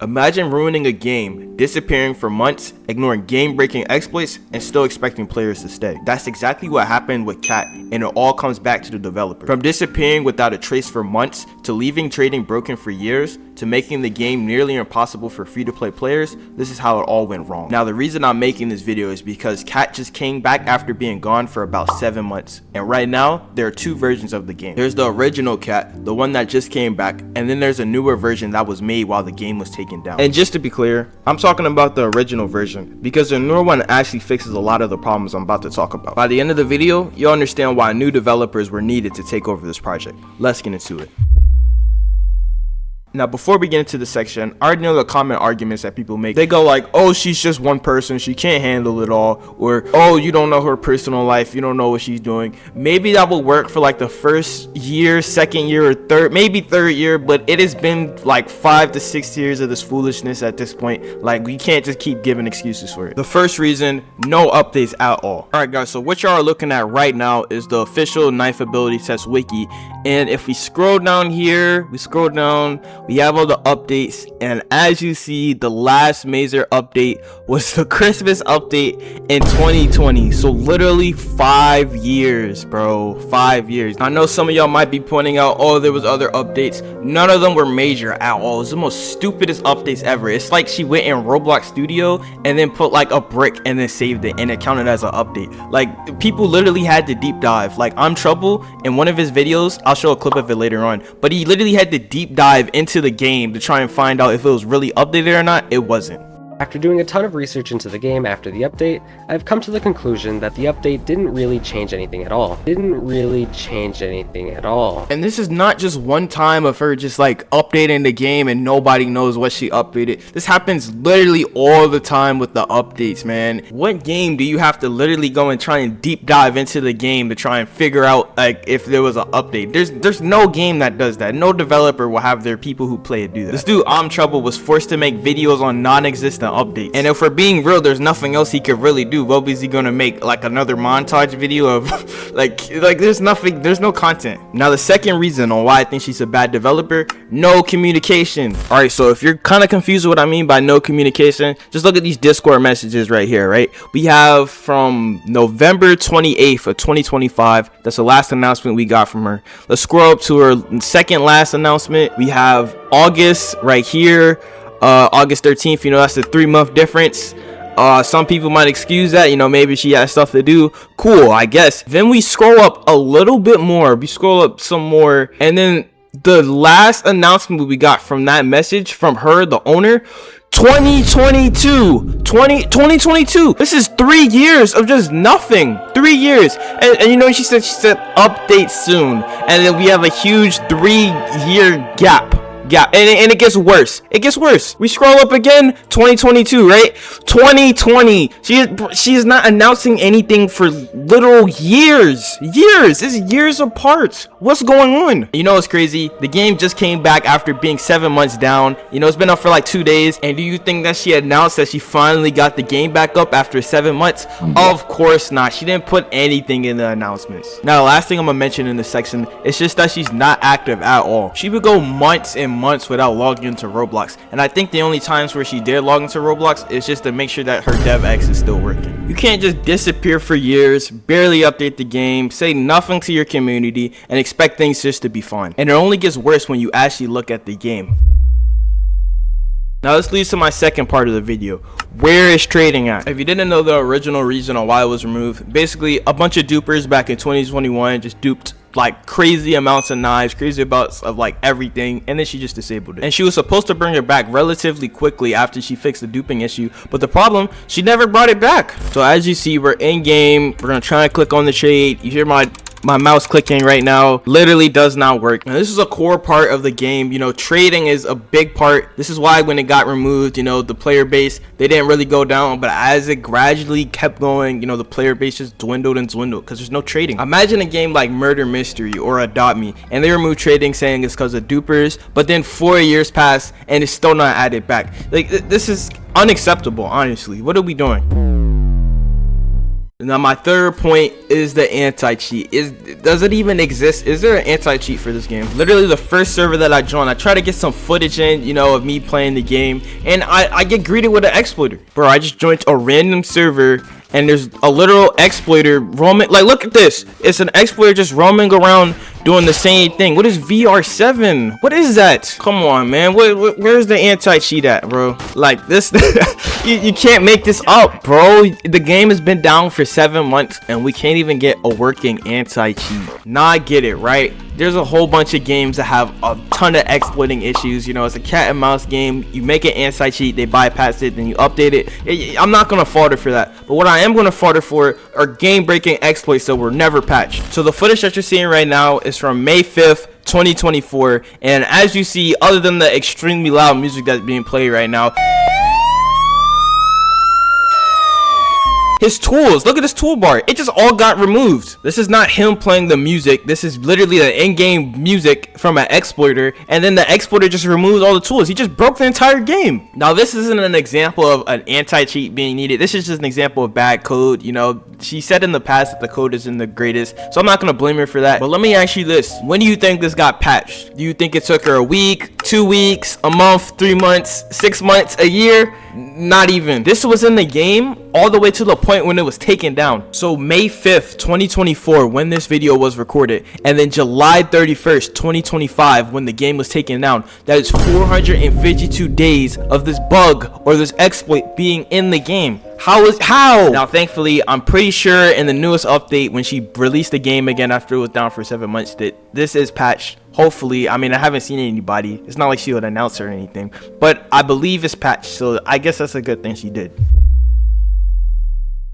Imagine ruining a game, disappearing for months, ignoring game-breaking exploits, and still expecting players to stay. That's exactly what happened with Cat, and it all comes back to the developer. From disappearing without a trace for months, to leaving trading broken for years, to making the game nearly impossible for free-to-play players, this is how it all went wrong. Now, the reason I'm making this video is because Cat just came back after being gone for about 7 months, and right now, there are two versions of the game. There's the original Cat, the one that just came back, and then there's a newer version that was made while the game was taken down. And just to be clear, I'm talking about the original version because the newer one actually fixes a lot of the problems I'm about to talk about. By the end of the video, you'll understand why new developers were needed to take over this project. Let's get into it. Now, before we get into the section, I already know the common arguments that people make. They go like, oh, she's just one person, she can't handle it all, or oh, you don't know her personal life, you don't know what she's doing. Maybe that will work for like the first year, second year, or third year, but it has been like 5 to 6 years of this foolishness at this point. Like, we can't just keep giving excuses for it. The first reason, no updates at all. Alright guys, so what y'all are looking at right now is the official knife ability test wiki, and if we scroll down here, we have all the updates, and as you see, the last major update was the Christmas update in 2020. So literally 5 years, bro. 5 years. I know some of y'all might be pointing out, oh, there was other updates. None of them were major at all. It was the most stupidest updates ever. It's like she went in Roblox Studio and then put like a brick and then saved it, and it counted as an update. Like, people literally had to deep dive. Like, I'm Trouble in one of his videos, I'll show a clip of it later on, but he literally had to deep dive into the game to try and find out if it was really updated or not. It wasn't. After doing a ton of research into the game after the update, I've come to the conclusion that the update didn't really change anything at all. And this is not just one time of her just like updating the game and nobody knows what she updated. This happens literally all the time with the updates, man. What game do you have to literally go and try and deep dive into the game to try and figure out like if there was an update? There's no game that does that. No developer will have their people who play it do that. This dude, I'm Trouble, was forced to make videos on non-existent updates, and if we're being real, there's nothing else he could really do. What was he gonna make, like another montage video of like there's no content. Now, the second reason on why I think she's a bad developer, no communication. All right, so if you're kind of confused with what I mean by no communication, just look at these Discord messages right here. Right, we have from November 28th of 2025. That's the last announcement we got from her. Let's scroll up to her second last announcement. We have August right here, August 13th. You know, that's a 3-month difference. Some people might excuse that, you know, maybe she has stuff to do. Cool, I guess. Then we scroll up a little bit more. We scroll up some more, and then the last announcement we got from that message from her, the owner, 2022. This is 3 years of just nothing. 3 years. And you know, she said update soon, and then we have a huge 3-year gap, and it gets worse. We scroll up again, 2022, right? 2020. She is not announcing anything for literal years. It's years apart. What's going on? You know what's crazy? The game just came back after being 7 months down. You know, it's been up for like 2 days, and do you think that she announced that she finally got the game back up after 7 months? Of course not. She didn't put anything in the announcements. Now, the last thing I'm gonna mention in this section is just that she's not active at all. She would go months and months without logging into Roblox, and I think the only times where she did log into Roblox is just to make sure that her DevX is still working. You can't just disappear for years, barely update the game, say nothing to your community, and expect things just to be fine. And it only gets worse when you actually look at the game. Now this leads to my second part of the video. Where is trading at? If you didn't know the original reason on why it was removed, basically a bunch of dupers back in 2021 just duped like crazy amounts of knives, crazy amounts of like everything, and then she just disabled it. And she was supposed to bring it back relatively quickly after she fixed the duping issue, but the problem, she never brought it back. So as you see, we're in game, we're gonna try and click on the trade. You hear my mouse clicking right now. Literally does not work. Now, this is a core part of the game. You know, trading is a big part. This is why when it got removed, you know, the player base, they didn't really go down, but as it gradually kept going, you know, the player base just dwindled because there's no trading. Imagine a game like Murder Mystery or Adopt Me, and they removed trading saying it's because of dupers, but then 4 years pass and it's still not added back. Like, this is unacceptable, honestly. What are we doing? Now my third point is the anti-cheat. Does it even exist? Is there an anti-cheat for this game? Literally the first server that I joined, I try to get some footage in, you know, of me playing the game, and I get greeted with an exploiter. Bro, I just joined a random server and there's a literal exploiter roaming. Like, look at this. It's an exploiter just roaming around doing the same thing. What is VR7? What is that? Come on, man. Where's the anti-cheat at, bro? Like, this you can't make this up, bro. The game has been down for 7 months and we can't even get a working anti-cheat. Now I get it, right? There's a whole bunch of games that have a ton of exploiting issues. You know, it's a cat and mouse game. You make an anti-cheat, they bypass it, then you update it. I'm not gonna falter for that. But what I am gonna falter for are game-breaking exploits that were never patched. So the footage that you're seeing right now is from May 5th, 2024. And as you see, other than the extremely loud music that's being played right now, his tools, look at this toolbar, it just all got removed. This is not him playing the music. This is literally the in-game music from an exploiter, and then the exploiter just removed all the tools. He just broke the entire game. Now this isn't an example of an anti-cheat being needed. This is just an example of bad code. You know, she said in the past that the code isn't the greatest, so I'm not gonna blame her for that. But let me ask you this: when do you think this got patched? Do you think it took her a week, 2 weeks, a month, 3 months, 6 months, a year? Not even. This was in the game all the way to the point when it was taken down. So May 5th, 2024, when this video was recorded, and then July 31st, 2025, when the game was taken down. That is 452 days of this bug or this exploit being in the game. How? Now, thankfully, I'm pretty sure in the newest update, when she released the game again after it was down for 7 months, that this is patched. Hopefully. I mean, I haven't seen anybody. It's not like she would announce or anything, but I believe it's patched, so I guess that's a good thing she did.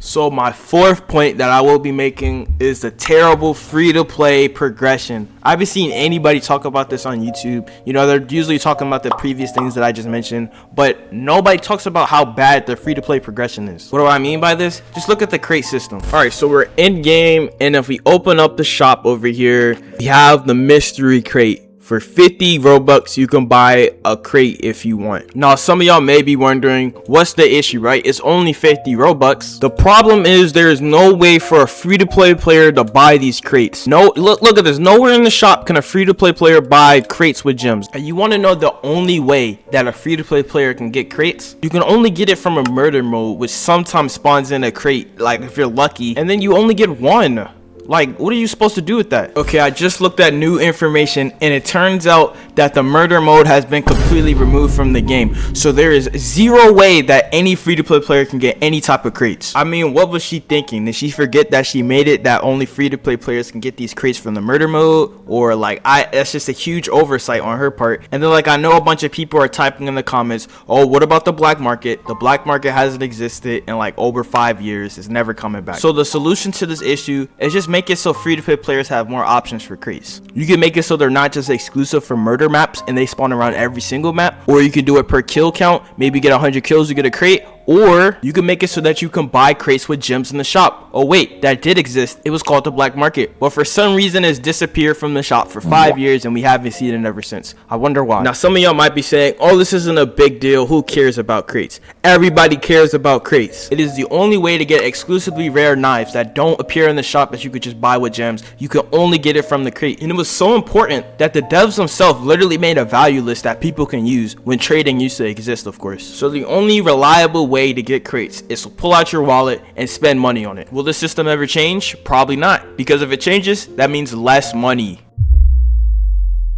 So my fourth point that I will be making is the terrible free-to-play progression. I haven't seen anybody talk about this on YouTube. You know, they're usually talking about the previous things that I just mentioned, but nobody talks about how bad the free-to-play progression is. What do I mean by this? Just look at the crate system. All right, so we're in game, and if we open up the shop over here, we have the mystery crate. For 50 Robux, you can buy a crate if you want. Now, some of y'all may be wondering, what's the issue, right? It's only 50 Robux. The problem is there is no way for a free-to-play player to buy these crates. No, look at this. Nowhere in the shop can a free-to-play player buy crates with gems. And you want to know the only way that a free-to-play player can get crates? You can only get it from a murder mode, which sometimes spawns in a crate, like if you're lucky, and then you only get one. Like, what are you supposed to do with that? Okay, I just looked at new information, and it turns out that the murder mode has been completely removed from the game. So there is zero way that any free-to-play player can get any type of crates. I mean, what was she thinking? Did she forget that she made it that only free-to-play players can get these crates from the murder mode? Or like, that's just a huge oversight on her part. And then, like, I know a bunch of people are typing in the comments, oh, what about the black market? The black market hasn't existed in like over 5 years. It's never coming back. So the solution to this issue is just make it so free-to-play players have more options for crates. You can make it so they're not just exclusive for murder maps and they spawn around every single map, or you can do it per kill count. Maybe get 100 kills, you get a crate. Or you can make it so that you can buy crates with gems in the shop. Oh wait, that did exist. It was called the black market, but for some reason it's disappeared from the shop for 5 years and we haven't seen it ever since. I wonder why. Now some of y'all might be saying, oh, this isn't a big deal. Who cares about crates? Everybody cares about crates. It is the only way to get exclusively rare knives that don't appear in the shop that you could just buy with gems. You can only get it from the crate. And it was so important that the devs themselves literally made a value list that people can use when trading used to exist, of course. So the only reliable way to get crates is to pull out your wallet and spend money on it. Will the system ever change? Probably not, because if it changes, that means less money.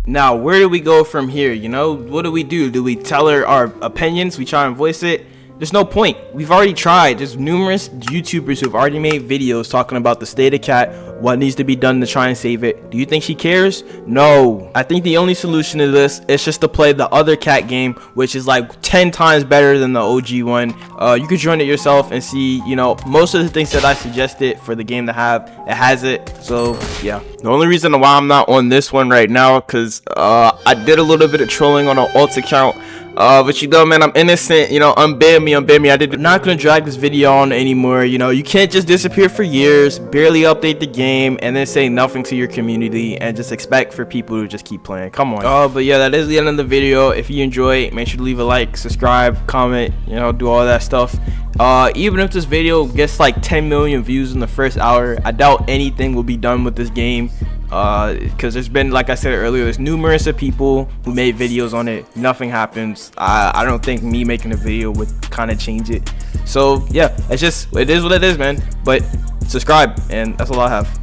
Now, where do we go from here? You know, what do? Do we tell her our opinions? We try and voice it? There's no point. We've already tried. There's numerous YouTubers who've already made videos talking about the state of cat, what needs to be done to try and save it. Do you think she cares? No. I think the only solution to this is just to play the other cat game, which is like 10 times better than the OG one. You could join it yourself and see, you know, most of the things that I suggested for the game to have, it has it. So yeah. The only reason why I'm not on this one right now, because I did a little bit of trolling on an alt account. But you know, man, I'm innocent, you know, unban me. I'm not gonna drag this video on anymore. You know, you can't just disappear for years, barely update the game, and then say nothing to your community and just expect for people to just keep playing. Come on. But yeah, that is the end of the video. If you enjoy, make sure to leave a like, subscribe, comment, you know, do all that stuff. Even if this video gets like 10 million views in the first hour, I doubt anything will be done with this game, because there's been, like I said earlier, there's numerous of people who made videos on it. Nothing happens. I don't think me making a video would kind of change it. So yeah, it is what it is, man. But subscribe, and that's all I have.